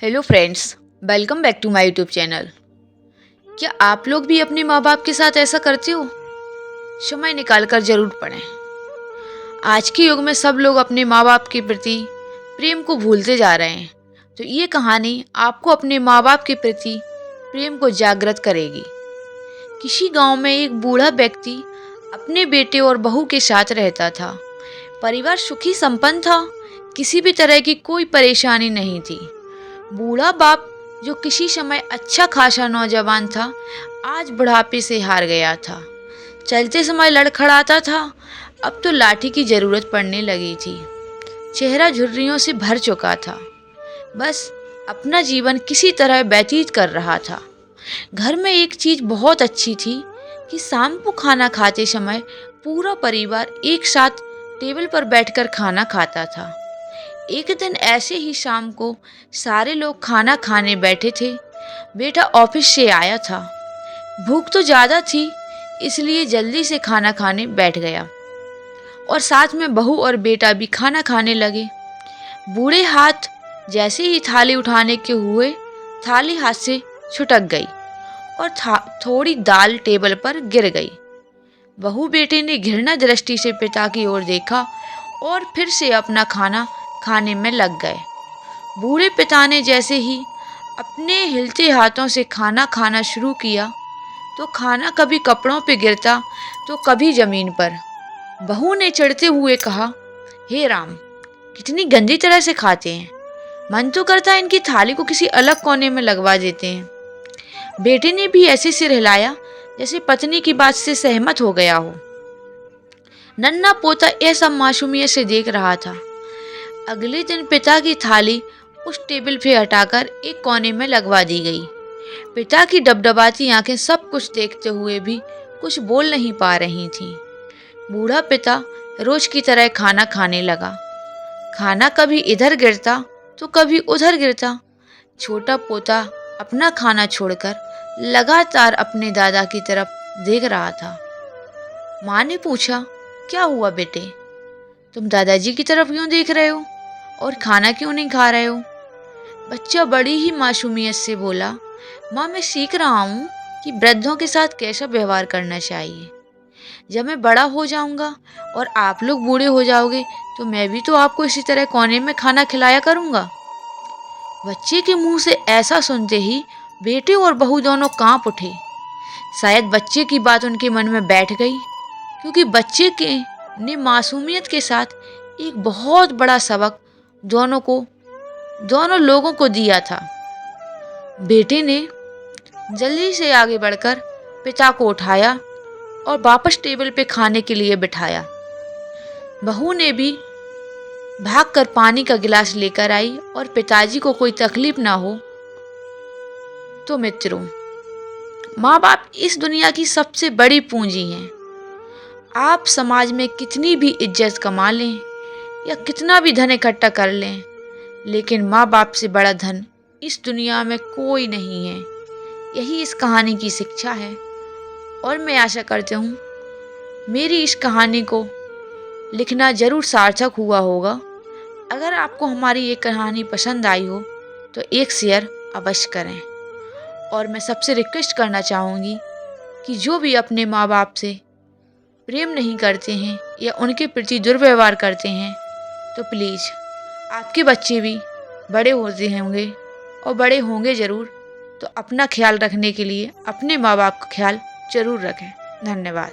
Hello friends, welcome back to my YouTube channel. क्या आप लोग भी अपने माँ बाप के साथ ऐसा करते हो? समय निकाल कर जरूर पढ़ें। आज के युग में सब लोग अपने माँ बाप के प्रति प्रेम को भूलते जा रहे हैं, तो ये कहानी आपको अपने माँ बाप के प्रति प्रेम को जागृत करेगी। किसी गांव में एक बूढ़ा व्यक्ति अपने बेटे और बहू के साथ रहता था। परिवार सुखी संपन्न था, किसी भी तरह की कोई परेशानी नहीं थी। बूढ़ा बाप, जो किसी समय अच्छा खासा नौजवान था, आज बुढ़ापे से हार गया था। चलते समय लड़खड़ाता था, अब तो लाठी की जरूरत पड़ने लगी थी। चेहरा झुर्रियों से भर चुका था, बस अपना जीवन किसी तरह व्यतीत कर रहा था। घर में एक चीज बहुत अच्छी थी कि शाम को खाना खाते समय पूरा परिवार एक साथ टेबल पर बैठकर खाना खाता था। एक दिन ऐसे ही शाम को सारे लोग खाना खाने बैठे थे। बेटा ऑफिस से आया था, भूख तो ज़्यादा थी, इसलिए जल्दी से खाना खाने बैठ गया और साथ में बहू और बेटा भी खाना खाने लगे। बूढ़े हाथ जैसे ही थाली उठाने के हुए, थाली हाथ से छुटक गई और थोड़ी दाल टेबल पर गिर गई। बहू बेटे ने घृणा दृष्टि से पिता की ओर देखा और फिर से अपना खाना खाने में लग गए। बूढ़े पिता ने जैसे ही अपने हिलते हाथों से खाना खाना शुरू किया, तो खाना कभी कपड़ों पे गिरता तो कभी जमीन पर। बहू ने चिढ़ते हुए कहा, हे राम, कितनी गंदी तरह से खाते हैं, मन तो करता है इनकी थाली को किसी अलग कोने में लगवा देते हैं। बेटे ने भी ऐसे सिर हिलाया जैसे पत्नी की बात से सहमत हो गया हो। नन्हा पोता यह सब मासूमियत से देख रहा था। अगले दिन पिता की थाली उस टेबल पे हटाकर एक कोने में लगवा दी गई। पिता की डबडबाती आंखें सब कुछ देखते हुए भी कुछ बोल नहीं पा रही थीं। बूढ़ा पिता रोज की तरह खाना खाने लगा। खाना कभी इधर गिरता तो कभी उधर गिरता। छोटा पोता अपना खाना छोड़कर लगातार अपने दादा की तरफ देख रहा था। माँ ने पूछा, क्या हुआ बेटे, तुम दादाजी की तरफ क्यों देख रहे हो और खाना क्यों नहीं खा रहे हो? बच्चा बड़ी ही मासूमियत से बोला, माँ, मैं सीख रहा हूँ कि वृद्धों के साथ कैसा व्यवहार करना चाहिए। जब मैं बड़ा हो जाऊंगा और आप लोग बूढ़े हो जाओगे, तो मैं भी तो आपको इसी तरह कोने में खाना खिलाया करूंगा। बच्चे के मुंह से ऐसा सुनते ही बेटे और बहू दोनों कांप उठे। शायद बच्चे की बात उनके मन में बैठ गई, क्योंकि बच्चे के ने मासूमियत के साथ एक बहुत बड़ा सबक दोनों लोगों को दिया था। बेटे ने जल्दी से आगे बढ़कर पिता को उठाया और वापस टेबल पे खाने के लिए बिठाया। बहू ने भी भागकर पानी का गिलास लेकर आई और पिताजी को कोई तकलीफ ना हो। तो मित्रों, माँ बाप इस दुनिया की सबसे बड़ी पूंजी हैं। आप समाज में कितनी भी इज्जत कमा लें या कितना भी धन इकट्ठा कर लें, लेकिन माँ बाप से बड़ा धन इस दुनिया में कोई नहीं है। यही इस कहानी की शिक्षा है और मैं आशा करती हूँ मेरी इस कहानी को लिखना जरूर सार्थक हुआ होगा। अगर आपको हमारी ये कहानी पसंद आई हो तो एक शेयर अवश्य करें। और मैं सबसे रिक्वेस्ट करना चाहूँगी कि जो भी अपने माँ बाप से प्रेम नहीं करते हैं या उनके प्रति दुर्व्यवहार करते हैं, तो प्लीज़, आपके बच्चे भी बड़े होते होंगे और बड़े होंगे ज़रूर, तो अपना ख्याल रखने के लिए अपने माँ बाप का ख्याल ज़रूर रखें। धन्यवाद।